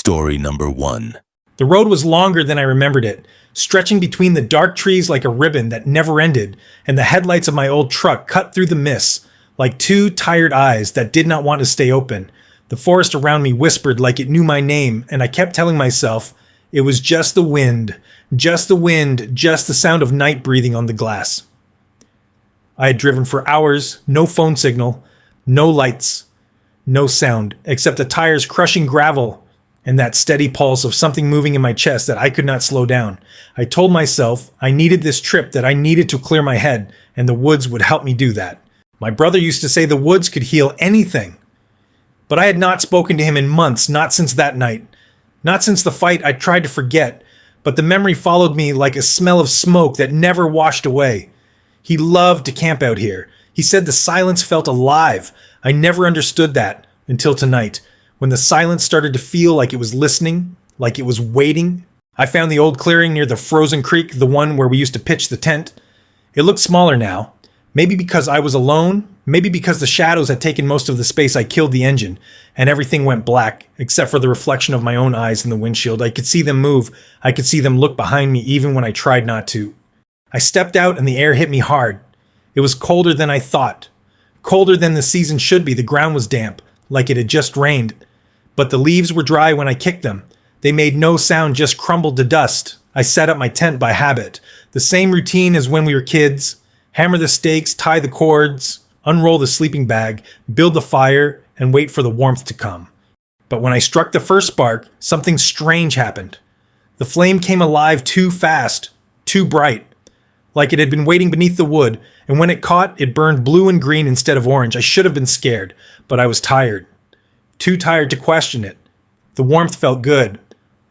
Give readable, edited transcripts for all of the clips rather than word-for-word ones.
Story number 1. The road was longer than I remembered it, stretching between the dark trees like a ribbon that never ended, and the headlights of my old truck cut through the mist like two tired eyes that did not want to stay open. The forest around me whispered like it knew my name, and I kept telling myself it was just the wind, just the wind, just the sound of night breathing on the glass. I had driven for hours, no phone signal, no lights, no sound, except the tires crushing gravel and that steady pulse of something moving in my chest that I could not slow down. I told myself I needed this trip, that I needed to clear my head, and the woods would help me do that. My brother used to say the woods could heal anything. But I had not spoken to him in months, not since that night. Not since the fight I tried to forget, but the memory followed me like a smell of smoke that never washed away. He loved to camp out here. He said the silence felt alive. I never understood that until tonight, when the silence started to feel like it was listening, like it was waiting. I found the old clearing near the frozen creek, the one where we used to pitch the tent. It looked smaller now. Maybe because I was alone, maybe because the shadows had taken most of the space I killed the engine, and everything went black, except for the reflection of my own eyes in the windshield. I could see them move. I could see them look behind me even when I tried not to. I stepped out and the air hit me hard. It was colder than I thought. Colder than the season should be. The ground was damp, like it had just rained. But the leaves were dry when I kicked them. They made no sound, just crumbled to dust. I set up my tent by habit. The same routine as when we were kids. Hammer the stakes, tie the cords, unroll the sleeping bag, build the fire, and wait for the warmth to come. But when I struck the first spark, something strange happened. The flame came alive too fast, too bright, like it had been waiting beneath the wood, and when it caught, it burned blue and green instead of orange. I should have been scared, but I was tired. Too tired to question it. The warmth felt good.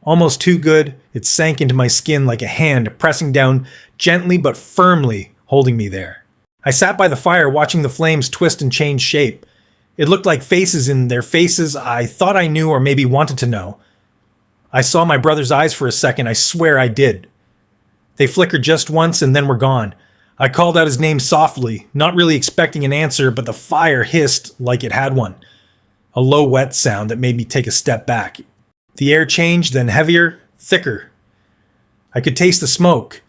Almost too good. It sank into my skin like a hand, pressing down gently but firmly, holding me there. I sat by the fire watching the flames twist and change shape. It looked like faces in their faces I thought I knew or maybe wanted to know. I saw my brother's eyes for a second. I swear I did. They flickered just once and then were gone. I called out his name softly, not really expecting an answer, but the fire hissed like it had one. A low, wet sound that made me take a step back. The air changed, then heavier, thicker. I could taste the smoke,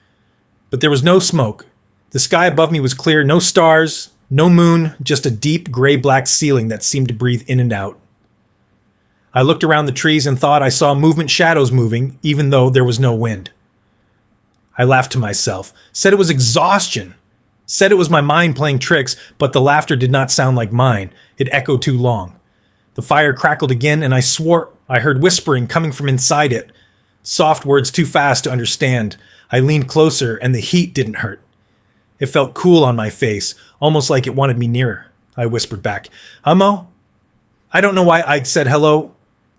but there was no smoke. The sky above me was clear, no stars, no moon, just a deep gray-black ceiling that seemed to breathe in and out. I looked around the trees and thought I saw movement shadows moving, even though there was no wind. I laughed to myself, said it was exhaustion, said it was my mind playing tricks, but the laughter did not sound like mine. It echoed too long. The fire crackled again, and I swore I heard whispering coming from inside it. Soft words too fast to understand. I leaned closer, and the heat didn't hurt. It felt cool on my face, almost like it wanted me nearer. I whispered back, "Hummo?" I don't know why I said hello.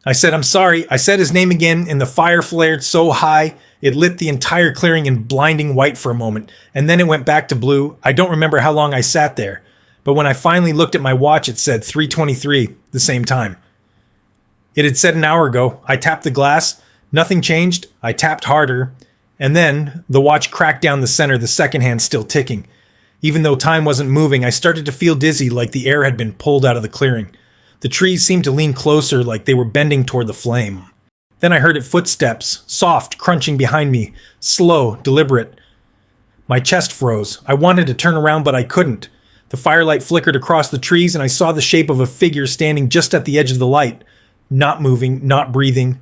I said, "I'm sorry." I said his name again, and the fire flared so high, it lit the entire clearing in blinding white for a moment, and then it went back to blue. I don't remember how long I sat there, but when I finally looked at my watch, it said 3:23, the same time. It had said an hour ago. I tapped the glass. Nothing changed. I tapped harder. And then the watch cracked down the center, the second hand still ticking. Even though time wasn't moving, I started to feel dizzy, like the air had been pulled out of the clearing. The trees seemed to lean closer, like they were bending toward the flame. Then I heard footsteps, soft, crunching behind me, slow, deliberate. My chest froze. I wanted to turn around, but I couldn't. The firelight flickered across the trees, and I saw the shape of a figure standing just at the edge of the light, not moving, not breathing.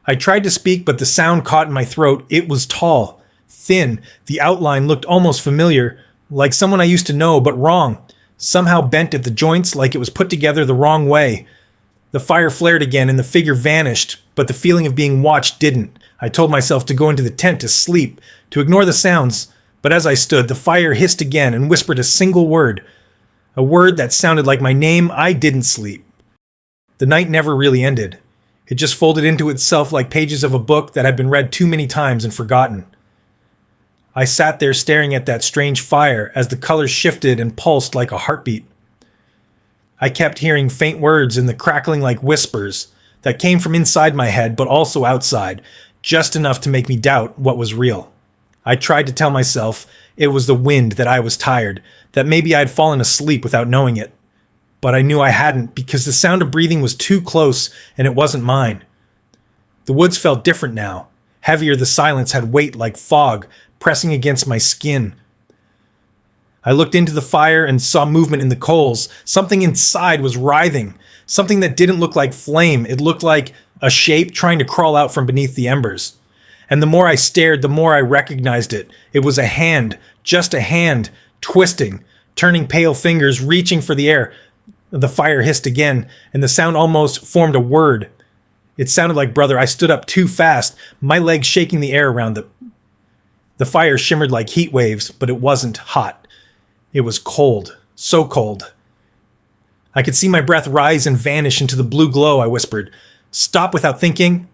I tried to speak, but the sound caught in my throat. It was tall, thin. The outline looked almost familiar, like someone I used to know, but wrong. Somehow bent at the joints, like it was put together the wrong way. The fire flared again, and the figure vanished, but the feeling of being watched didn't. I told myself to go into the tent to sleep, to ignore the sounds, but as I stood, the fire hissed again and whispered a single word. A word that sounded like my name. I didn't sleep. The night never really ended. It just folded into itself like pages of a book that had been read too many times and forgotten. I sat there staring at that strange fire as the colors shifted and pulsed like a heartbeat. I kept hearing faint words in the crackling like whispers that came from inside my head but also outside, just enough to make me doubt what was real. I tried to tell myself it was the wind, that I was tired, that maybe I had fallen asleep without knowing it. But I knew I hadn't, because the sound of breathing was too close and it wasn't mine. The woods felt different now. Heavier, the silence had weight like fog, pressing against my skin. I looked into the fire and saw movement in the coals. Something inside was writhing. Something that didn't look like flame. It looked like a shape trying to crawl out from beneath the embers. And the more I stared, the more I recognized it. It was a hand, just a hand, twisting, turning pale fingers, reaching for the air. The fire hissed again, and the sound almost formed a word. It sounded like brother. I stood up too fast, my legs shaking the air around it. The fire shimmered like heat waves, but it wasn't hot. It was cold, so cold. I could see my breath rise and vanish into the blue glow, I whispered. Stop without thinking.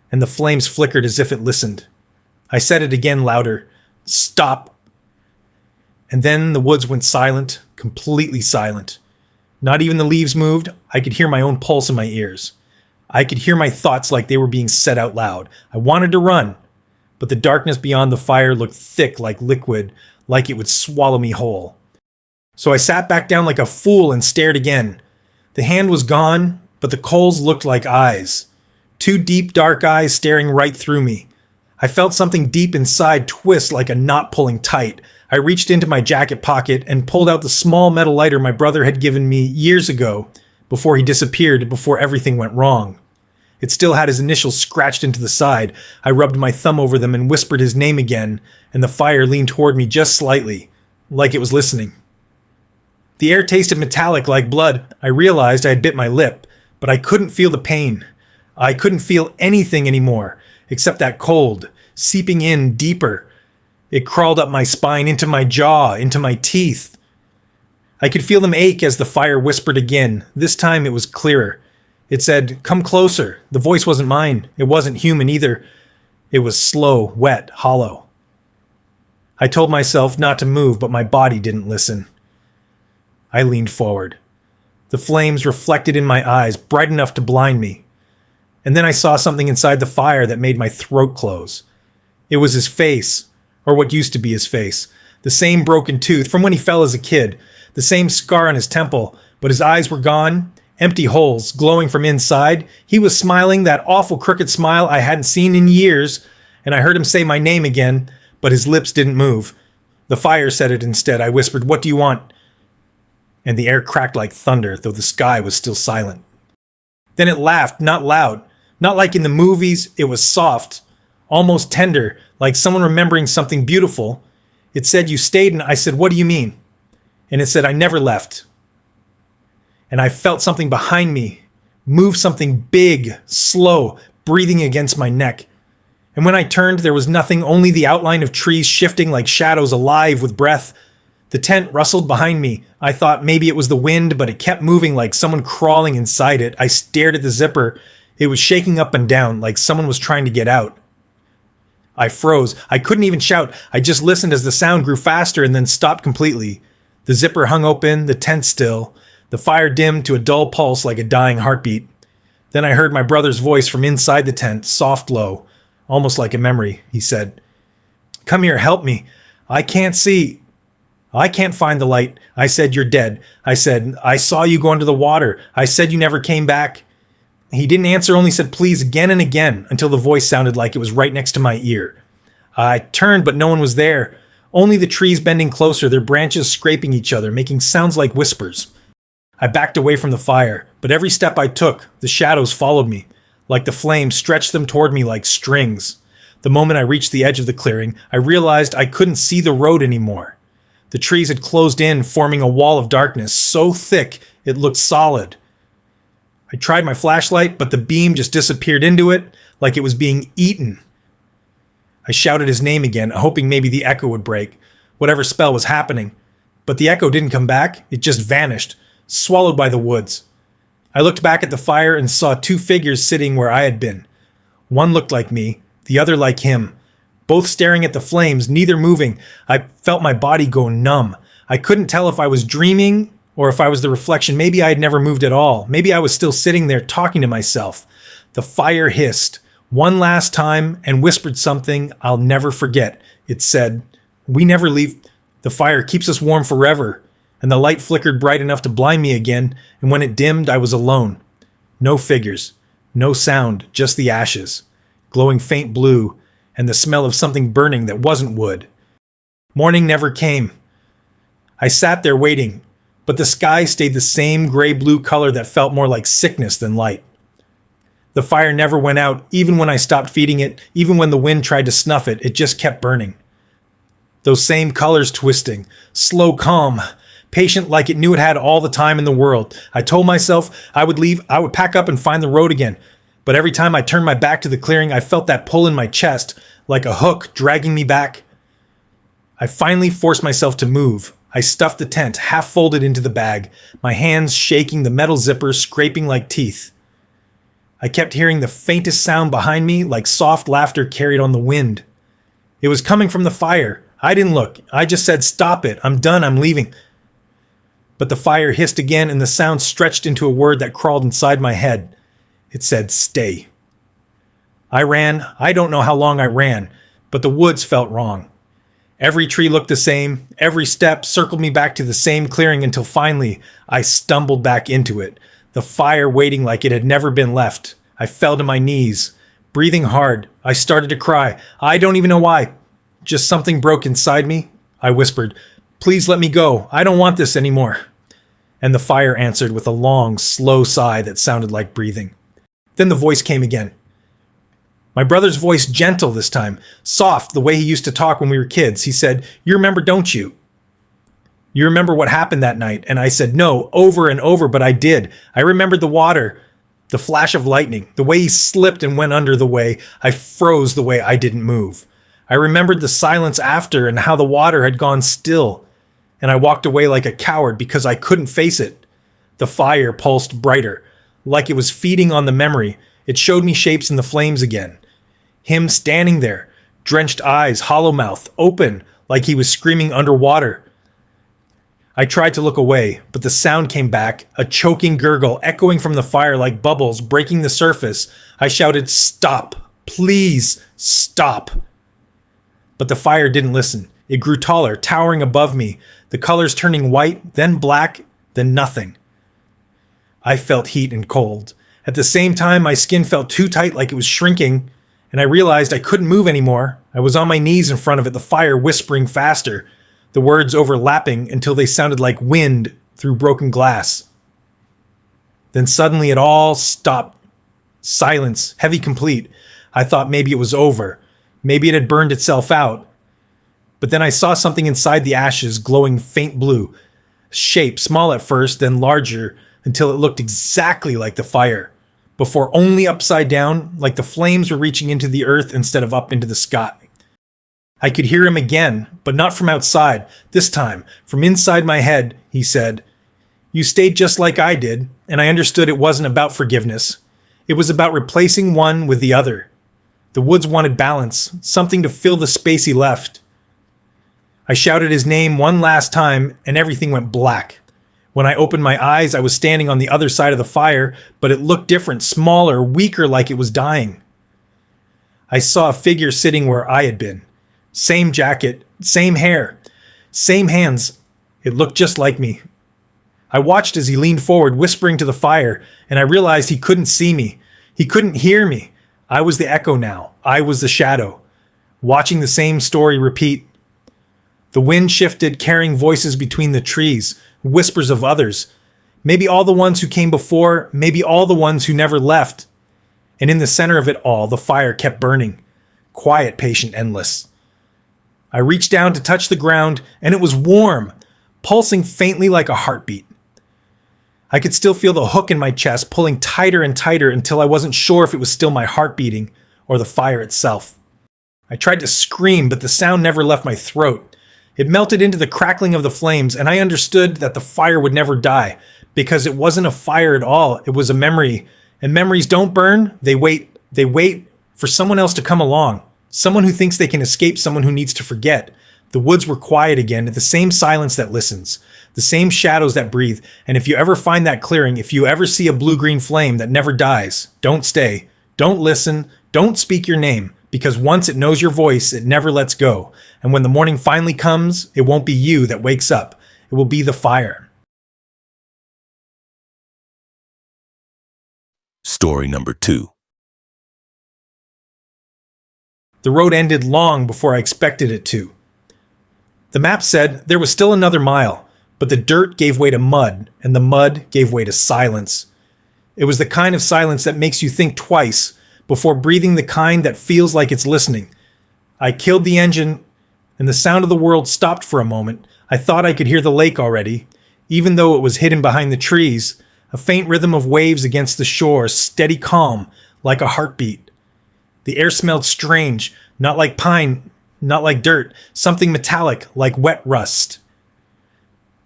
And the flames flickered as if it listened. I said it again louder. Stop. And then the woods went silent, completely silent. Not even the leaves moved. I could hear my own pulse in my ears. I could hear my thoughts like they were being said out loud. I wanted to run, but the darkness beyond the fire looked thick like liquid, like it would swallow me whole. So I sat back down like a fool and stared again. The hand was gone, but the coals looked like eyes. Two deep, dark eyes staring right through me. I felt something deep inside twist like a knot pulling tight. I reached into my jacket pocket and pulled out the small metal lighter my brother had given me years ago, before he disappeared, before everything went wrong. It still had his initials scratched into the side. I rubbed my thumb over them and whispered his name again, and the fire leaned toward me just slightly, like it was listening. The air tasted metallic like blood. I realized I had bit my lip, but I couldn't feel the pain. I couldn't feel anything anymore, except that cold, seeping in deeper. It crawled up my spine, into my jaw, into my teeth. I could feel them ache as the fire whispered again. This time it was clearer. It said, "Come closer." The voice wasn't mine. It wasn't human either. It was slow, wet, hollow. I told myself not to move, but my body didn't listen. I leaned forward. The flames reflected in my eyes, bright enough to blind me. And then I saw something inside the fire that made my throat close. It was his face, or what used to be his face. The same broken tooth from when he fell as a kid. The same scar on his temple, but his eyes were gone. Empty holes, glowing from inside. He was smiling, that awful crooked smile I hadn't seen in years, and I heard him say my name again, but his lips didn't move. The fire said it instead. I whispered, "What do you want?" And the air cracked like thunder, though the sky was still silent. Then it laughed, not loud, not like in the movies. It was soft, almost tender, like someone remembering something beautiful. It said, "You stayed," and I said, "What do you mean?" And it said, "I never left." And I felt something behind me move, something big, slow, breathing against my neck. And when I turned, there was nothing, only the outline of trees shifting like shadows, alive with breath. The tent rustled behind me. I thought maybe it was the wind, but it kept moving like someone crawling inside it. I stared at the zipper. It was shaking up and down like someone was trying to get out. I froze. I couldn't even shout. I just listened as the sound grew faster and then stopped completely. The zipper hung open, the tent still. The fire dimmed to a dull pulse like a dying heartbeat. Then I heard my brother's voice from inside the tent, soft, low, almost like a memory. He said, "Come here, help me. I can't see. I can't find the light." I said, "You're dead." I said, "I saw you go into the water." I said, "You never came back." He didn't answer, only said please again and again until the voice sounded like it was right next to my ear. I turned, but no one was there. Only the trees bending closer, their branches scraping each other, making sounds like whispers. I backed away from the fire, but every step I took, the shadows followed me. Like the flames stretched them toward me like strings. The moment I reached the edge of the clearing, I realized I couldn't see the road anymore. The trees had closed in, forming a wall of darkness, so thick it looked solid. I tried my flashlight, but the beam just disappeared into it, like it was being eaten. I shouted his name again, hoping maybe the echo would break, whatever spell was happening. But the echo didn't come back, it just vanished, swallowed by the woods. I looked back at the fire and saw two figures sitting where I had been. One looked like me, the other like him. Both staring at the flames, neither moving. I felt my body go numb. I couldn't tell if I was dreaming or if I was the reflection. Maybe I had never moved at all. Maybe I was still sitting there talking to myself. The fire hissed one last time and whispered something I'll never forget. It said, "We never leave. The fire keeps us warm forever." And the light flickered bright enough to blind me again, and when it dimmed, I was alone. No figures, no sound, just the ashes. glowing faint blue, and the smell of something burning that wasn't wood. Morning never came. I sat there waiting, but the sky stayed the same gray-blue color that felt more like sickness than light. The fire never went out, even when I stopped feeding it, even when the wind tried to snuff it, it just kept burning. Those same colors twisting, slow calm, patient like it knew it had all the time in the world. I told myself I would leave, I would pack up and find the road again. But every time I turned my back to the clearing, I felt that pull in my chest, like a hook dragging me back. I finally forced myself to move. I stuffed the tent, half folded into the bag, my hands shaking, the metal zipper scraping like teeth. I kept hearing the faintest sound behind me, like soft laughter carried on the wind. It was coming from the fire. I didn't look. I just said, "Stop it. I'm done. I'm leaving." But the fire hissed again, and the sound stretched into a word that crawled inside my head. It said, "Stay." I ran. I don't know how long I ran, but the woods felt wrong. Every tree looked the same. Every step circled me back to the same clearing until finally I stumbled back into it, the fire waiting like it had never been left. I fell to my knees, breathing hard. I started to cry. I don't even know why. Just something broke inside me. I whispered, "Please let me go. I don't want this anymore." And the fire answered with a long, slow sigh that sounded like breathing. Then the voice came again. My brother's voice, gentle this time, soft, the way he used to talk when we were kids. He said, "You remember, don't you? You remember what happened that night?" And I said, "No," over and over, but I did. I remembered the water, the flash of lightning, the way he slipped and went under, the way I froze, the way I didn't move. I remembered the silence after and how the water had gone still, and I walked away like a coward because I couldn't face it. The fire pulsed brighter, like it was feeding on the memory. It showed me shapes in the flames again. Him standing there, drenched eyes, hollow mouth, open, like he was screaming underwater. I tried to look away, but the sound came back, a choking gurgle echoing from the fire like bubbles breaking the surface. I shouted, "Stop! Please, stop!" But the fire didn't listen. It grew taller, towering above me, the colors turning white, then black, then nothing. I felt heat and cold. At the same time, my skin felt too tight like it was shrinking, and I realized I couldn't move anymore. I was on my knees in front of it, the fire whispering faster, the words overlapping until they sounded like wind through broken glass. Then suddenly it all stopped. Silence, heavy, complete. I thought maybe it was over. Maybe it had burned itself out. But then I saw something inside the ashes, glowing faint blue. Shape, small at first, then larger, until it looked exactly like the fire. Before only upside down, like the flames were reaching into the earth instead of up into the sky. I could hear him again, but not from outside. This time, from inside my head, he said, "You stayed just like I did," and I understood it wasn't about forgiveness. It was about replacing one with the other. The woods wanted balance, something to fill the space he left. I shouted his name one last time, and everything went black. When I opened my eyes, I was standing on the other side of the fire, but it looked different, smaller, weaker, like it was dying. I saw a figure sitting where I had been. Same jacket, same hair, same hands. It looked just like me. I watched as he leaned forward, whispering to the fire, and I realized he couldn't see me. He couldn't hear me. I was the echo now. I was the shadow, watching the same story repeat. The wind shifted, carrying voices between the trees, whispers of others. Maybe all the ones who came before, maybe all the ones who never left. And in the center of it all, the fire kept burning. Quiet, patient, endless. I reached down to touch the ground, and it was warm, pulsing faintly like a heartbeat. I could still feel the hook in my chest pulling tighter and tighter until I wasn't sure if it was still my heart beating or the fire itself. I tried to scream, but the sound never left my throat. It melted into the crackling of the flames, and I understood that the fire would never die, because it wasn't a fire at all. It was a memory, and memories don't burn. They wait for someone else to come along, someone who thinks they can escape, someone who needs to forget. The woods were quiet again, the same silence that listens, the same shadows that breathe. And if you ever find that clearing, if you ever see a blue-green flame that never dies, don't stay, don't listen, don't speak your name, because once it knows your voice, it never lets go. And when the morning finally comes, it won't be you that wakes up. It will be the fire. Story number 2. The road ended long before I expected it to. The map said there was still another mile, but the dirt gave way to mud, and the mud gave way to silence. It was the kind of silence that makes you think twice before breathing, the kind that feels like it's listening. I killed the engine, and the sound of the world stopped for a moment. I thought I could hear the lake already, even though it was hidden behind the trees, a faint rhythm of waves against the shore, steady calm, like a heartbeat. The air smelled strange, not like pine, not like dirt, something metallic, like wet rust.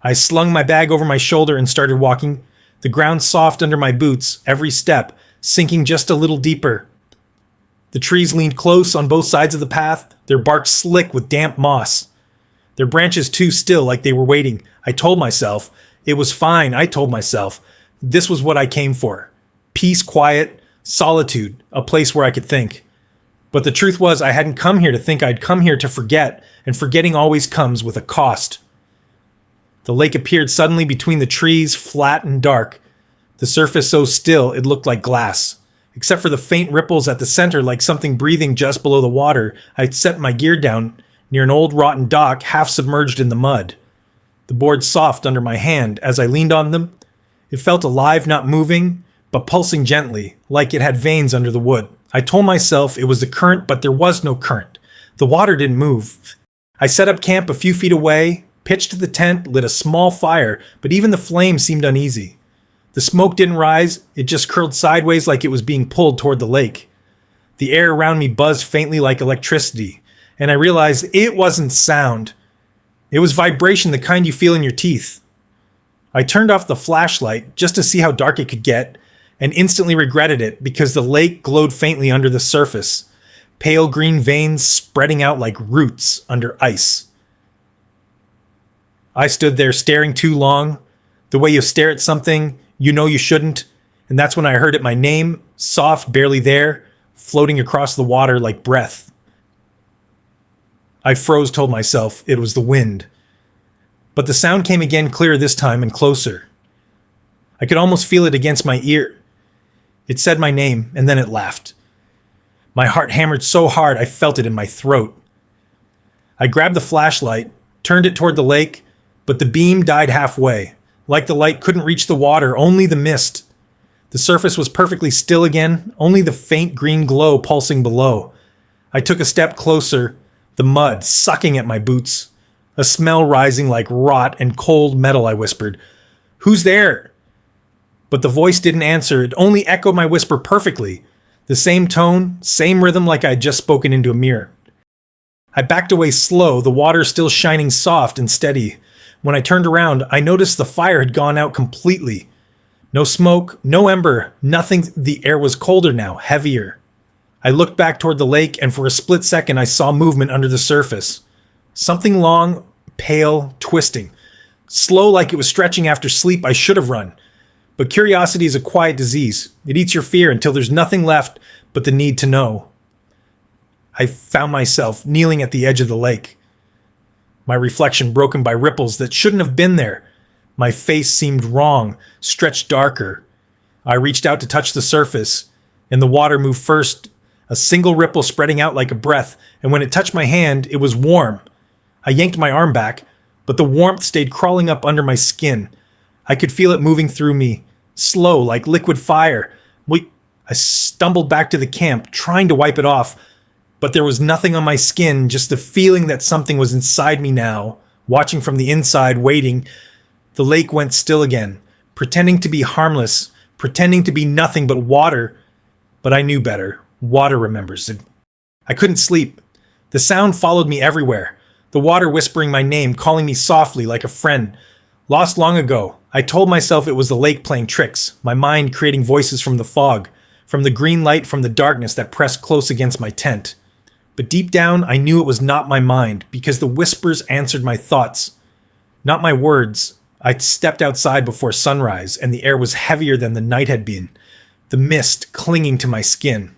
I slung my bag over my shoulder and started walking, the ground soft under my boots, every step, sinking just a little deeper. The trees leaned close on both sides of the path, their bark slick with damp moss. Their branches too still, like they were waiting. I told myself, it was fine, I told myself. This was what I came for. Peace, quiet, solitude, a place where I could think. But the truth was, I hadn't come here to think, I'd come here to forget, and forgetting always comes with a cost. The lake appeared suddenly between the trees, flat and dark. The surface so still it looked like glass. Except for the faint ripples at the center like something breathing just below the water, I'd set my gear down near an old rotten dock half submerged in the mud. The boards soft under my hand as I leaned on them. It felt alive, not moving, but pulsing gently, like it had veins under the wood. I told myself it was the current, but there was no current. The water didn't move. I set up camp a few feet away, pitched the tent, lit a small fire, but even the flame seemed uneasy. The smoke didn't rise, it just curled sideways like it was being pulled toward the lake. The air around me buzzed faintly like electricity, and I realized it wasn't sound. It was vibration, the kind you feel in your teeth. I turned off the flashlight just to see how dark it could get, and instantly regretted it because the lake glowed faintly under the surface, pale green veins spreading out like roots under ice. I stood there staring too long, the way you stare at something you know you shouldn't, and that's when I heard it, my name, soft, barely there, floating across the water like breath. I froze, told myself it was the wind. But the sound came again, clearer this time and closer. I could almost feel it against my ear. It said my name, and then it laughed. My heart hammered so hard I felt it in my throat. I grabbed the flashlight, turned it toward the lake, but the beam died halfway. Like the light couldn't reach the water, only the mist. The surface was perfectly still again, only the faint green glow pulsing below. I took a step closer, the mud sucking at my boots. A smell rising like rot and cold metal, I whispered. "Who's there?" But the voice didn't answer, it only echoed my whisper perfectly. The same tone, same rhythm like I had just spoken into a mirror. I backed away slow, the water still shining soft and steady. When I turned around, I noticed the fire had gone out completely. No smoke, no ember, nothing. The air was colder now, heavier. I looked back toward the lake, and for a split second I saw movement under the surface. Something long, pale, twisting. Slow like it was stretching after sleep. I should have run. But curiosity is a quiet disease. It eats your fear until there's nothing left but the need to know. I found myself kneeling at the edge of the lake. My reflection broken by ripples that shouldn't have been there. My face seemed wrong, stretched darker. I reached out to touch the surface, and the water moved first, a single ripple spreading out like a breath, and when it touched my hand, it was warm. I yanked my arm back, but the warmth stayed crawling up under my skin. I could feel it moving through me, slow like liquid fire. I stumbled back to the camp, trying to wipe it off, but there was nothing on my skin, just the feeling that something was inside me now, watching from the inside, waiting. The lake went still again, pretending to be harmless, pretending to be nothing but water. But I knew better. Water remembers. I couldn't sleep. The sound followed me everywhere. The water whispering my name, calling me softly like a friend. Lost long ago, I told myself it was the lake playing tricks, my mind creating voices from the fog, from the green light, from the darkness that pressed close against my tent. But deep down, I knew it was not my mind, because the whispers answered my thoughts, not my words. I'd stepped outside before sunrise, and the air was heavier than the night had been, the mist clinging to my skin,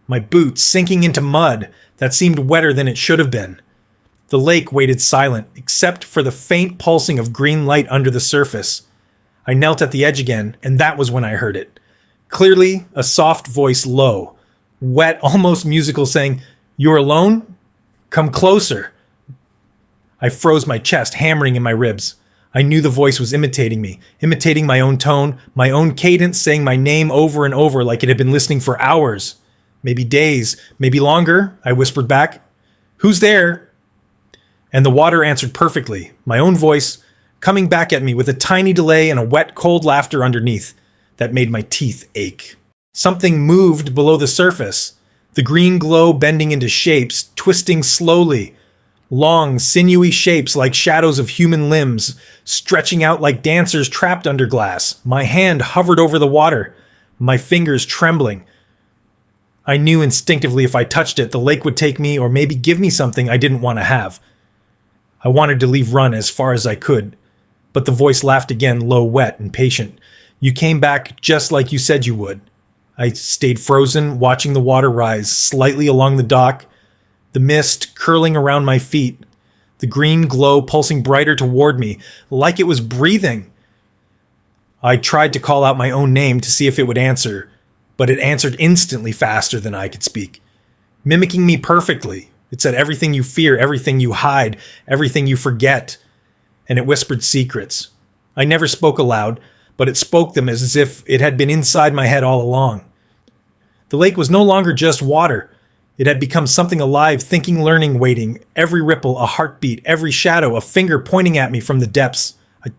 my boots sinking into mud that seemed wetter than it should have been. The lake waited silent, except for the faint pulsing of green light under the surface. I knelt at the edge again, and that was when I heard it. Clearly, a soft voice low, wet, almost musical, saying, You're alone? Come closer. I froze my chest, hammering in my ribs. I knew the voice was imitating me, imitating my own tone, my own cadence, saying my name over and over like it had been listening for hours. Maybe days, maybe longer, I whispered back. Who's there? And the water answered perfectly, my own voice, coming back at me with a tiny delay and a wet, cold laughter underneath that made my teeth ache. Something moved below the surface, the green glow bending into shapes, twisting slowly. Long, sinewy shapes like shadows of human limbs, stretching out like dancers trapped under glass. My hand hovered over the water, my fingers trembling. I knew instinctively if I touched it, the lake would take me or maybe give me something I didn't want to have. I wanted to leave run as far as I could, but the voice laughed again, low, wet, and patient. You came back just like you said you would. I stayed frozen, watching the water rise slightly along the dock, the mist curling around my feet, the green glow pulsing brighter toward me, like it was breathing. I tried to call out my own name to see if it would answer, but it answered instantly faster than I could speak, mimicking me perfectly. It said everything you fear, everything you hide, everything you forget, and it whispered secrets. I never spoke aloud, but it spoke them as if it had been inside my head all along. The lake was no longer just water. It had become something alive, thinking, learning, waiting. Every ripple, a heartbeat, every shadow, a finger pointing at me from the depths. I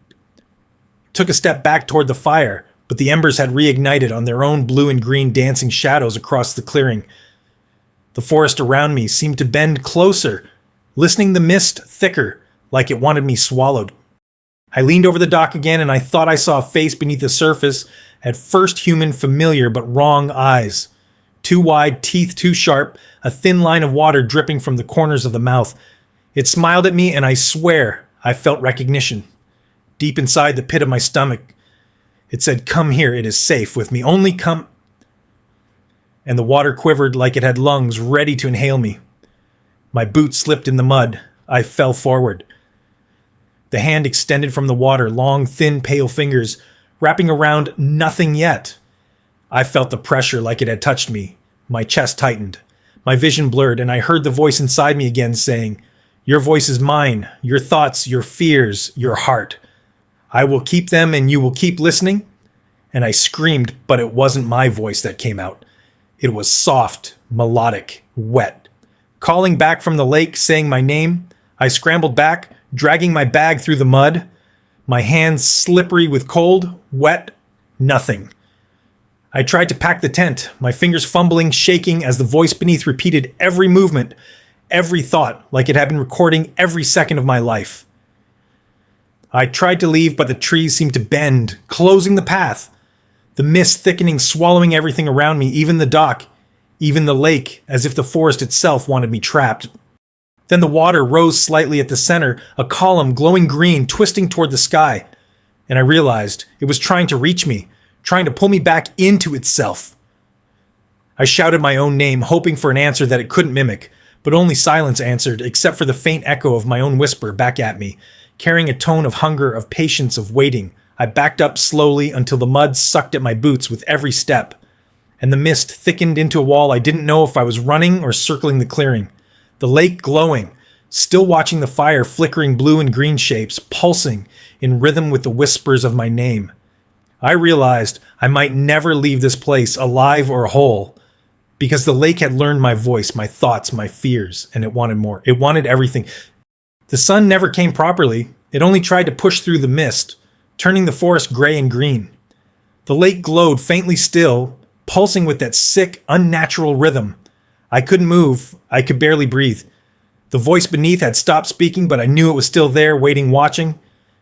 took a step back toward the fire, but the embers had reignited on their own blue and green dancing shadows across the clearing. The forest around me seemed to bend closer, listening the mist thicker, like it wanted me swallowed. I leaned over the dock again, and I thought I saw a face beneath the surface, at first human, familiar, but wrong eyes. Too wide, teeth too sharp, a thin line of water dripping from the corners of the mouth. It smiled at me, and I swear I felt recognition. Deep inside the pit of my stomach, it said, "Come here, it is safe with me, only come." And the water quivered like it had lungs ready to inhale me. My boot slipped in the mud. I fell forward. The hand extended from the water, long, thin, pale fingers, wrapping around nothing yet. I felt the pressure like it had touched me. My chest tightened. My vision blurred, and I heard the voice inside me again saying, "Your voice is mine, your thoughts, your fears, your heart. I will keep them and you will keep listening." And I screamed, but it wasn't my voice that came out. It was soft, melodic, wet. Calling back from the lake, saying my name, I scrambled back, dragging my bag through the mud. My hands slippery with cold, wet, nothing. I tried to pack the tent, my fingers fumbling, shaking as the voice beneath repeated every movement, every thought, like it had been recording every second of my life. I tried to leave, but the trees seemed to bend, closing the path. The mist thickening, swallowing everything around me, even the dock, even the lake, as if the forest itself wanted me trapped. Then the water rose slightly at the center, a column glowing green, twisting toward the sky. And I realized it was trying to reach me, trying to pull me back into itself. I shouted my own name, hoping for an answer that it couldn't mimic, but only silence answered, except for the faint echo of my own whisper back at me, carrying a tone of hunger, of patience, of waiting. I backed up slowly until the mud sucked at my boots with every step, and the mist thickened into a wall I didn't know if I was running or circling the clearing. The lake glowing, still watching the fire flickering blue and green shapes, pulsing in rhythm with the whispers of my name. I realized I might never leave this place alive or whole, because the lake had learned my voice, my thoughts, my fears, and it wanted more. It wanted everything. The sun never came properly. It only tried to push through the mist, turning the forest gray and green. The lake glowed faintly still, pulsing with that sick, unnatural rhythm. I couldn't move. I could barely breathe. The voice beneath had stopped speaking, but I knew it was still there, waiting, watching.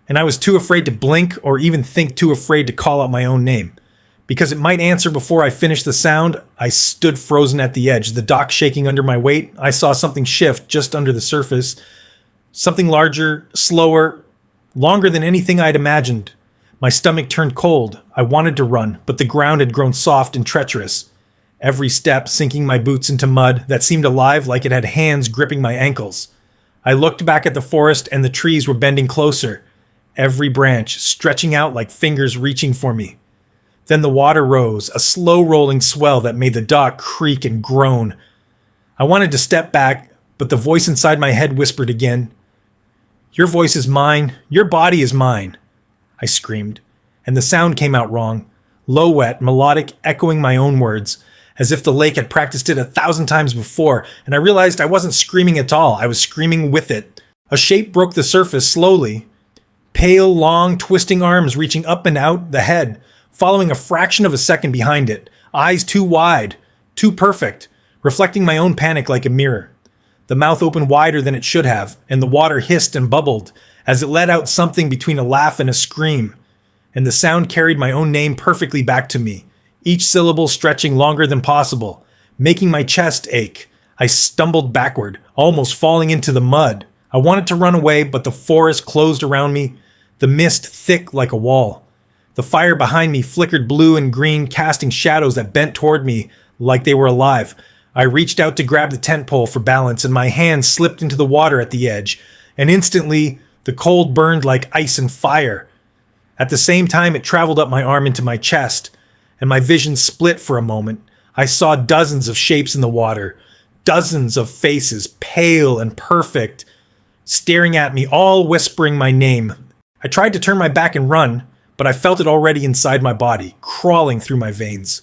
And I was too afraid to blink or even think too afraid to call out my own name. Because it might answer before I finished the sound, I stood frozen at the edge, the dock shaking under my weight. I saw something shift just under the surface. Something larger, slower, longer than anything I'd imagined. My stomach turned cold. I wanted to run, but the ground had grown soft and treacherous. Every step sinking my boots into mud that seemed alive like it had hands gripping my ankles. I looked back at the forest and the trees were bending closer, every branch stretching out like fingers reaching for me. Then the water rose, a slow rolling swell that made the dock creak and groan. I wanted to step back, but the voice inside my head whispered again, "Your voice is mine. Your body is mine." I screamed, and the sound came out wrong. Low wet, melodic, echoing my own words, as if the lake had practiced it 1,000 times before, and I realized I wasn't screaming at all. I was screaming with it. A shape broke the surface slowly. Pale, long, twisting arms reaching up and out the head, following a fraction of a second behind it. Eyes too wide, too perfect, reflecting my own panic like a mirror. The mouth opened wider than it should have, and the water hissed and bubbled as it let out something between a laugh and a scream. And the sound carried my own name perfectly back to me, each syllable stretching longer than possible, making my chest ache. I stumbled backward, almost falling into the mud. I wanted to run away, but the forest closed around me, the mist thick like a wall. The fire behind me flickered blue and green, casting shadows that bent toward me like they were alive. I reached out to grab the tent pole for balance, and my hand slipped into the water at the edge, and instantly the cold burned like ice and fire. At the same time, it traveled up my arm into my chest, and my vision split for a moment. I saw dozens of shapes in the water, dozens of faces, pale and perfect, staring at me, all whispering my name. I tried to turn my back and run, but I felt it already inside my body, crawling through my veins.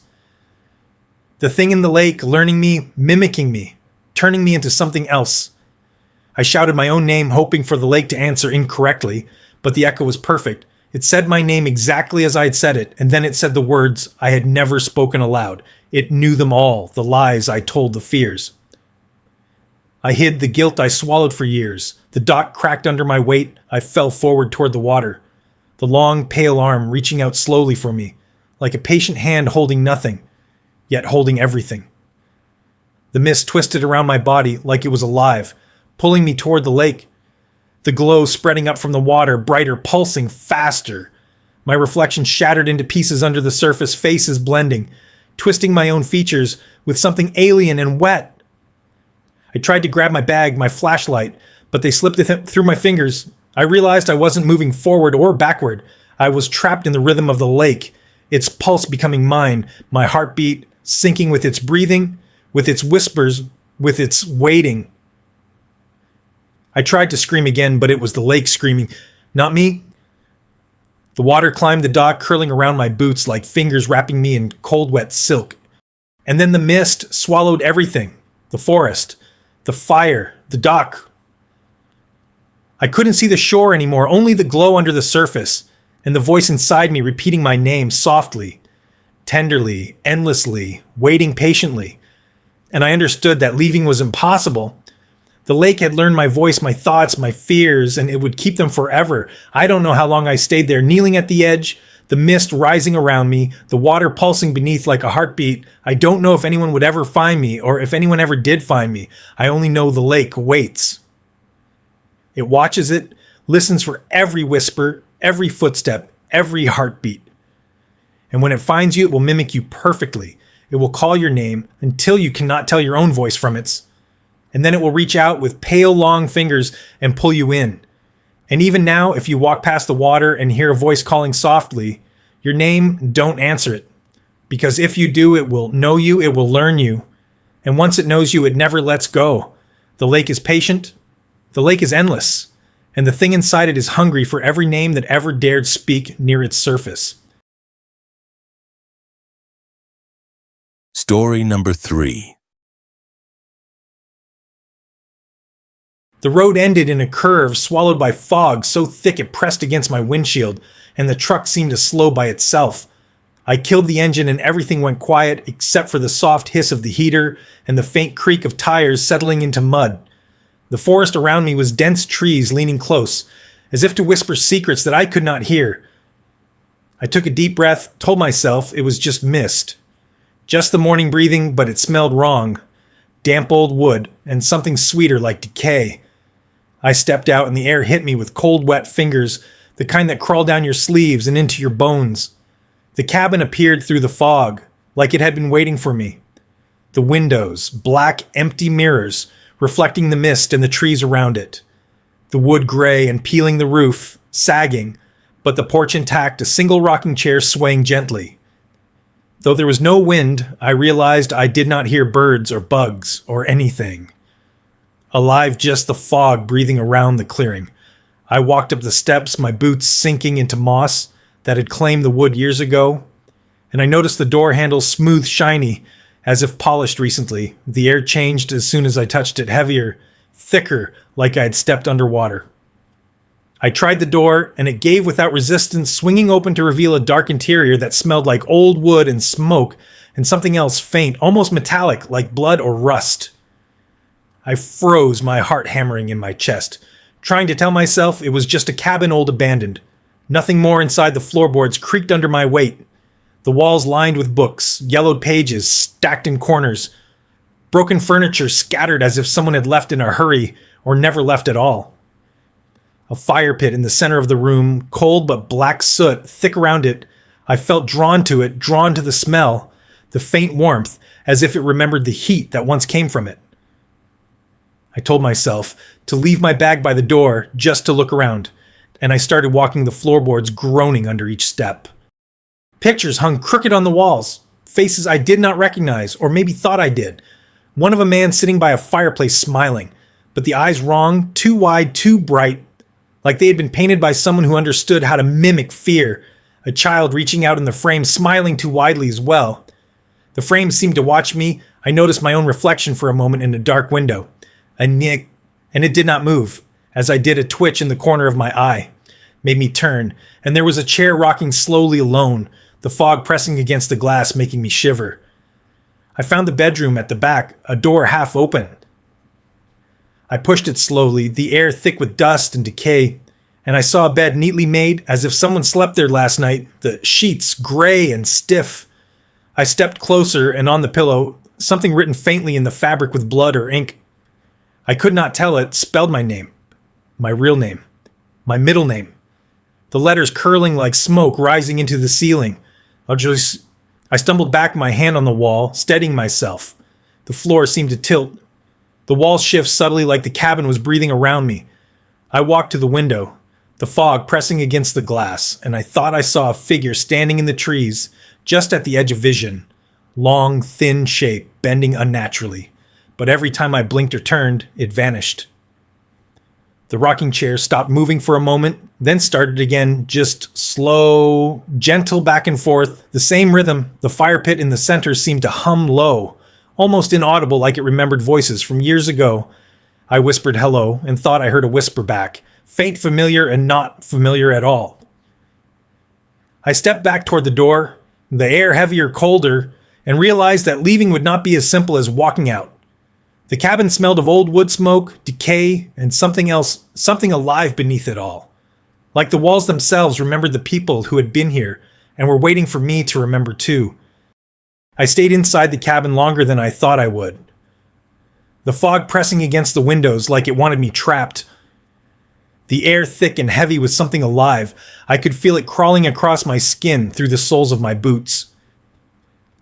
The thing in the lake, learning me, mimicking me, turning me into something else. I shouted my own name, hoping for the lake to answer incorrectly, but the echo was perfect. It said my name exactly as I had said it, and then it said the words I had never spoken aloud. It knew them all, the lies I told, the fears. I hid the guilt I swallowed for years. The dock cracked under my weight. I fell forward toward the water, the long, pale arm reaching out slowly for me, like a patient hand holding nothing, yet holding everything. The mist twisted around my body like it was alive, pulling me toward the lake. The glow spreading up from the water, brighter, pulsing, faster. My reflection shattered into pieces under the surface, faces blending, twisting my own features with something alien and wet. I tried to grab my bag, my flashlight, but they slipped through my fingers. I realized I wasn't moving forward or backward. I was trapped in the rhythm of the lake, its pulse becoming mine, my heartbeat syncing with its breathing, with its whispers, with its waiting. I tried to scream again, but it was the lake screaming, not me. The water climbed the dock, curling around my boots like fingers wrapping me in cold, wet silk. And then the mist swallowed everything. The forest, the fire, the dock. I couldn't see the shore anymore, only the glow under the surface, and the voice inside me repeating my name softly, tenderly, endlessly, waiting patiently. And I understood that leaving was impossible. The lake had learned my voice, my thoughts, my fears, and it would keep them forever. I don't know how long I stayed there, kneeling at the edge, the mist rising around me, the water pulsing beneath like a heartbeat. I don't know if anyone would ever find me, or if anyone ever did find me. I only know the lake waits. It watches it, listens for every whisper, every footstep, every heartbeat. And when it finds you, it will mimic you perfectly. It will call your name until you cannot tell your own voice from its. And then it will reach out with pale, long fingers and pull you in. And even now, if you walk past the water and hear a voice calling softly, your name, don't answer it. Because if you do, it will know you, it will learn you. And once it knows you, it never lets go. The lake is patient. The lake is endless. And the thing inside it is hungry for every name that ever dared speak near its surface. Story number 3. The road ended in a curve swallowed by fog so thick it pressed against my windshield, and the truck seemed to slow by itself. I killed the engine and everything went quiet except for the soft hiss of the heater and the faint creak of tires settling into mud. The forest around me was dense trees leaning close, as if to whisper secrets that I could not hear. I took a deep breath, told myself it was just mist. Just the morning breathing, but it smelled wrong. Damp old wood, and something sweeter like decay. I stepped out and the air hit me with cold, wet fingers, the kind that crawl down your sleeves and into your bones. The cabin appeared through the fog, like it had been waiting for me. The windows, black, empty mirrors, reflecting the mist and the trees around it. The wood gray and peeling the roof, sagging, but the porch intact, a single rocking chair swaying gently. Though there was no wind, I realized I did not hear birds or bugs or anything. Alive, just the fog breathing around the clearing. I walked up the steps, my boots sinking into moss that had claimed the wood years ago, and I noticed the door handle smooth, shiny, as if polished recently. The air changed as soon as I touched it, heavier, thicker, like I had stepped underwater. I tried the door, and it gave without resistance, swinging open to reveal a dark interior that smelled like old wood and smoke, and something else faint, almost metallic, like blood or rust. I froze, my heart hammering in my chest, trying to tell myself it was just a cabin old abandoned. Nothing more inside. The floorboards creaked under my weight. The walls lined with books, yellowed pages stacked in corners, broken furniture scattered as if someone had left in a hurry or never left at all. A fire pit in the center of the room, cold but black soot thick around it. I felt drawn to it, drawn to the smell, the faint warmth, as if it remembered the heat that once came from it. I told myself to leave my bag by the door just to look around, and I started walking the floorboards, groaning under each step. Pictures hung crooked on the walls, faces I did not recognize, or maybe thought I did. One of a man sitting by a fireplace smiling, but the eyes wrong, too wide, too bright, like they had been painted by someone who understood how to mimic fear. A child reaching out in the frame, smiling too widely as well. The frame seemed to watch me. I noticed my own reflection for a moment in a dark window. A nick, and it did not move, as I did a twitch in the corner of my eye. Made me turn, and there was a chair rocking slowly alone, the fog pressing against the glass, making me shiver. I found the bedroom at the back, a door half open. I pushed it slowly, the air thick with dust and decay, and I saw a bed neatly made, as if someone slept there last night, the sheets gray and stiff. I stepped closer, and on the pillow, something written faintly in the fabric with blood or ink. I could not tell it spelled my name, my real name, my middle name. The letters curling like smoke rising into the ceiling. I stumbled back, my hand on the wall, steadying myself. The floor seemed to tilt. The walls shift subtly like the cabin was breathing around me. I walked to the window, the fog pressing against the glass, and I thought I saw a figure standing in the trees, just at the edge of vision. Long, thin shape, bending unnaturally. But every time I blinked or turned, it vanished. The rocking chair stopped moving for a moment, then started again, just slow, gentle back and forth, the same rhythm. The fire pit in the center seemed to hum low, almost inaudible, like it remembered voices from years ago. I whispered hello and thought I heard a whisper back, faint, familiar, and not familiar at all. I stepped back toward the door, the air heavier, colder, and realized that leaving would not be as simple as walking out. The cabin smelled of old wood smoke, decay, and something else, something alive beneath it all. Like the walls themselves remembered the people who had been here and were waiting for me to remember too. I stayed inside the cabin longer than I thought I would. The fog pressing against the windows like it wanted me trapped. The air thick and heavy with something alive. I could feel it crawling across my skin through the soles of my boots.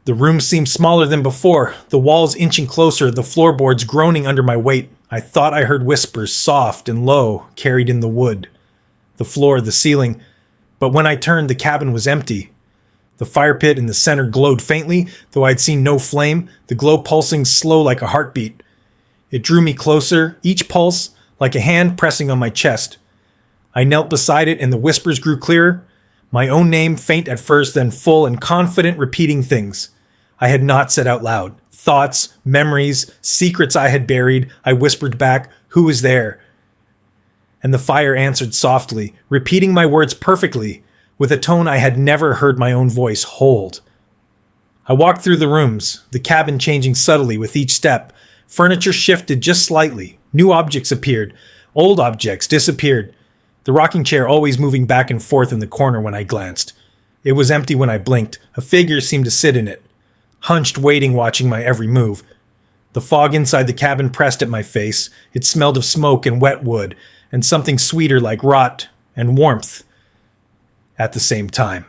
The room seemed smaller than before, the walls inching closer, the floorboards groaning under my weight. I thought I heard whispers, soft and low, carried in the wood. The floor, the ceiling. But when I turned, the cabin was empty. The fire pit in the center glowed faintly, though I'd seen no flame, the glow pulsing slow like a heartbeat. It drew me closer, each pulse like a hand pressing on my chest. I knelt beside it and the whispers grew clearer. My own name, faint at first, then full and confident, repeating things I had not said out loud. Thoughts, memories, secrets I had buried. I whispered back, "Who was there?" And the fire answered softly, repeating my words perfectly, with a tone I had never heard my own voice hold. I walked through the rooms, the cabin changing subtly with each step. Furniture shifted just slightly. New objects appeared. Old objects disappeared. The rocking chair always moving back and forth in the corner when I glanced. It was empty when I blinked. A figure seemed to sit in it, hunched, waiting, watching my every move. The fog inside the cabin pressed at my face. It smelled of smoke and wet wood, and something sweeter like rot and warmth at the same time.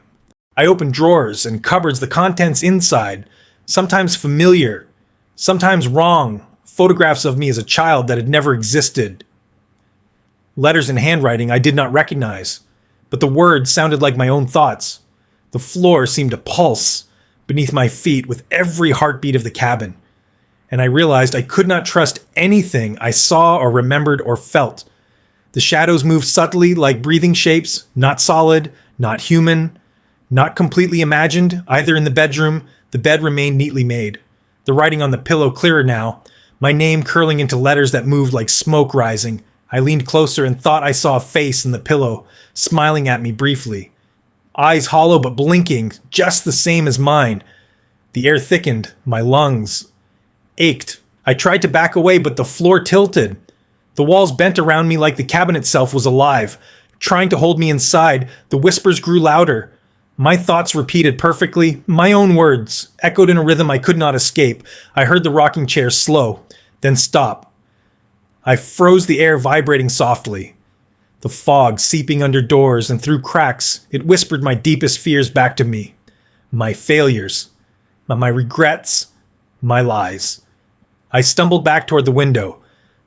I opened drawers and cupboards, the contents inside, sometimes familiar, sometimes wrong, photographs of me as a child that had never existed. Letters and handwriting I did not recognize, but the words sounded like my own thoughts. The floor seemed to pulse, beneath my feet with every heartbeat of the cabin. And I realized I could not trust anything I saw or remembered or felt. The shadows moved subtly like breathing shapes, not solid, not human, not completely imagined. Either in the bedroom, the bed remained neatly made. The writing on the pillow clearer now, my name curling into letters that moved like smoke rising. I leaned closer and thought I saw a face in the pillow, smiling at me briefly. Eyes hollow but blinking, just the same as mine. The air thickened, my lungs ached. I tried to back away, but the floor tilted. The walls bent around me like the cabin itself was alive, trying to hold me inside. The whispers grew louder. My thoughts repeated perfectly, my own words, echoed in a rhythm I could not escape. I heard the rocking chair slow, then stop. I froze, the air vibrating softly. The fog seeping under doors and through cracks, it whispered my deepest fears back to me. My failures, my regrets, my lies. I stumbled back toward the window,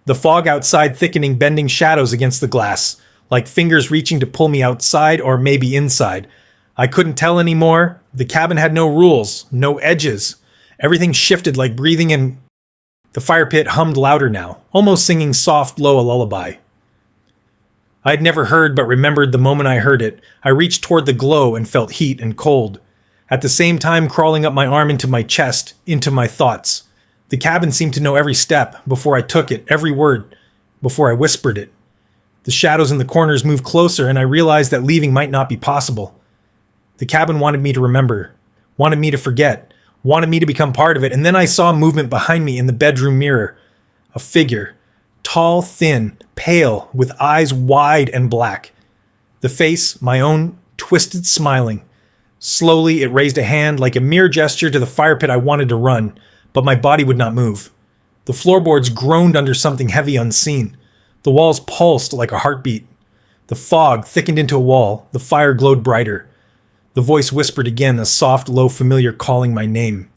the fog outside thickening, bending shadows against the glass, like fingers reaching to pull me outside or maybe inside. I couldn't tell anymore. The cabin had no rules, no edges. Everything shifted like breathing in. The fire pit hummed louder now, almost singing soft, low a lullaby. I had never heard but remembered the moment I heard it. I reached toward the glow and felt heat and cold, at the same time crawling up my arm into my chest, into my thoughts. The cabin seemed to know every step before I took it, every word, before I whispered it. The shadows in the corners moved closer, and I realized that leaving might not be possible. The cabin wanted me to remember, wanted me to forget, wanted me to become part of it, and then I saw movement behind me in the bedroom mirror. A figure, tall, thin, pale, with eyes wide and black. The face, my own, twisted, smiling. Slowly, it raised a hand like a mere gesture to the fire pit I wanted to run, but my body would not move. The floorboards groaned under something heavy unseen. The walls pulsed like a heartbeat. The fog thickened into a wall. The fire glowed brighter. The voice whispered again, a soft, low familiar calling my name.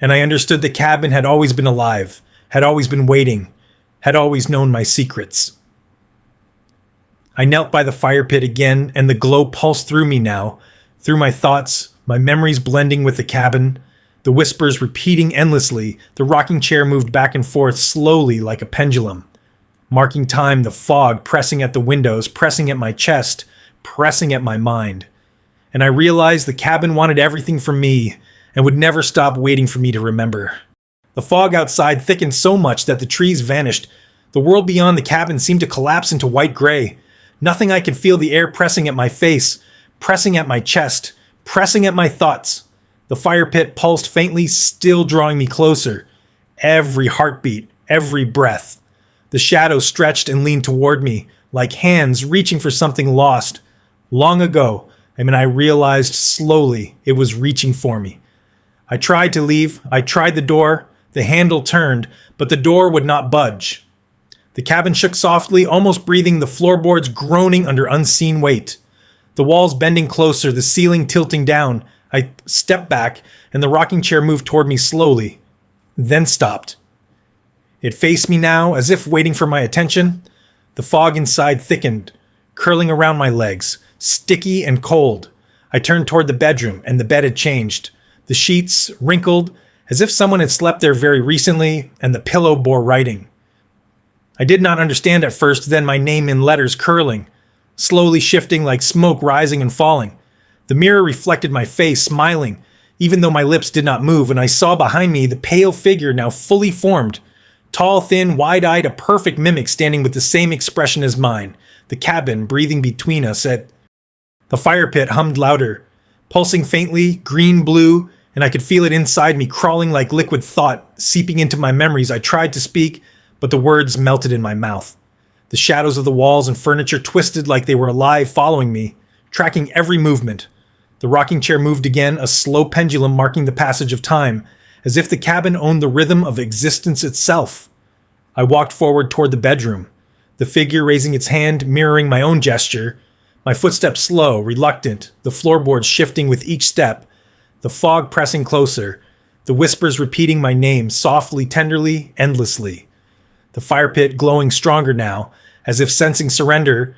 And I understood the cabin had always been alive, had always been waiting, had always known my secrets. I knelt by the fire pit again, and the glow pulsed through me now, through my thoughts, my memories blending with the cabin, the whispers repeating endlessly. The rocking chair moved back and forth slowly like a pendulum, marking time, the fog pressing at the windows, pressing at my chest, pressing at my mind. And I realized the cabin wanted everything from me and would never stop waiting for me to remember. The fog outside thickened so much that the trees vanished. The world beyond the cabin seemed to collapse into white gray. Nothing. I could feel the air pressing at my face, pressing at my chest, pressing at my thoughts. The fire pit pulsed faintly, still drawing me closer. Every heartbeat, every breath. The shadow stretched and leaned toward me, like hands reaching for something lost. Long ago, I realized slowly it was reaching for me. I tried to leave. I tried the door. The handle turned, but the door would not budge. The cabin shook softly, almost breathing, the floorboards groaning under unseen weight. The walls bending closer, the ceiling tilting down. I stepped back, and the rocking chair moved toward me slowly, then stopped. It faced me now, as if waiting for my attention. The fog inside thickened, curling around my legs, sticky and cold. I turned toward the bedroom, and the bed had changed. The sheets wrinkled, as if someone had slept there very recently, and the pillow bore writing. I did not understand at first, then my name in letters curling, slowly shifting like smoke rising and falling. The mirror reflected my face, smiling, even though my lips did not move, and I saw behind me the pale figure now fully formed. Tall, thin, wide-eyed, a perfect mimic standing with the same expression as mine. The cabin breathing between us. The fire pit hummed louder, pulsing faintly, green-blue, and I could feel it inside me, crawling like liquid thought, seeping into my memories. I tried to speak, but the words melted in my mouth. The shadows of the walls and furniture twisted like they were alive, following me, tracking every movement. The rocking chair moved again, a slow pendulum marking the passage of time, as if the cabin owned the rhythm of existence itself. I walked forward toward the bedroom, the figure raising its hand, mirroring my own gesture, my footsteps slow, reluctant, the floorboards shifting with each step, the fog pressing closer, the whispers repeating my name softly, tenderly, endlessly. The fire pit glowing stronger now, as if sensing surrender,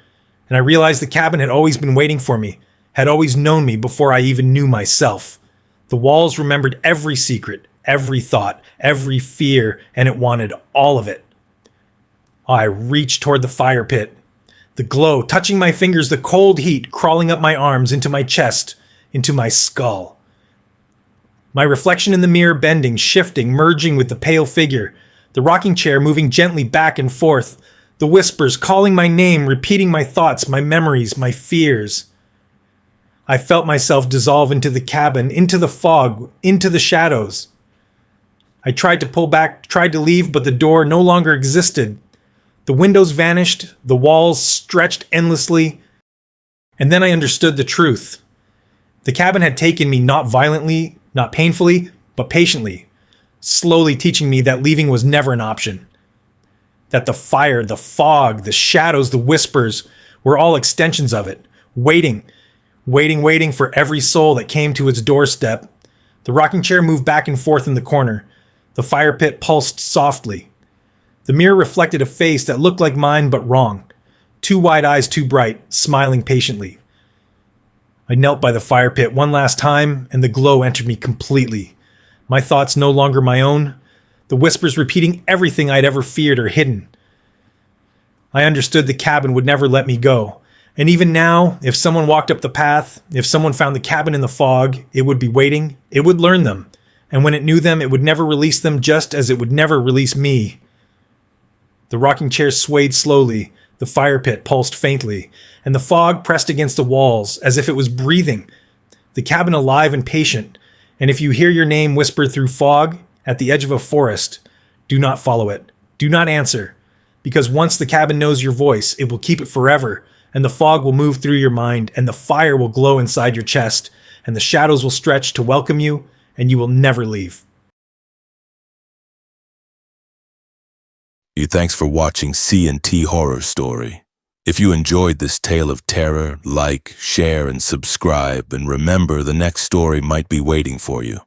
and I realized the cabin had always been waiting for me, had always known me before I even knew myself. The walls remembered every secret, every thought, every fear, and it wanted all of it. I reached toward the fire pit. The glow touching my fingers, the cold heat crawling up my arms, into my chest, into my skull. My reflection in the mirror bending, shifting, merging with the pale figure. The rocking chair moving gently back and forth. The whispers calling my name, repeating my thoughts, my memories, my fears. I felt myself dissolve into the cabin, into the fog, into the shadows. I tried to pull back, tried to leave, but the door no longer existed. The windows vanished, the walls stretched endlessly, and then I understood the truth. The cabin had taken me not violently, not painfully, but patiently, slowly teaching me that leaving was never an option. That the fire, the fog, the shadows, the whispers were all extensions of it, waiting for every soul that came to its doorstep. The rocking chair moved back and forth in the corner. The fire pit pulsed softly. The mirror reflected a face that looked like mine but wrong. Two wide eyes too bright, smiling patiently. I knelt by the fire pit one last time, and the glow entered me completely. My thoughts no longer my own, the whispers repeating everything I'd ever feared or hidden. I understood the cabin would never let me go. And even now, if someone walked up the path, if someone found the cabin in the fog, it would be waiting, it would learn them. And when it knew them, it would never release them, just as it would never release me. The rocking chair swayed slowly, the fire pit pulsed faintly, and the fog pressed against the walls as if it was breathing, the cabin alive and patient. And if you hear your name whispered through fog at the edge of a forest, do not follow it. Do not answer, because once the cabin knows your voice, it will keep it forever, and the fog will move through your mind, and the fire will glow inside your chest, and the shadows will stretch to welcome you, and you will never leave. Thanks for watching C&T Horror Story. If you enjoyed this tale of terror, like, share, and subscribe, and remember the next story might be waiting for you.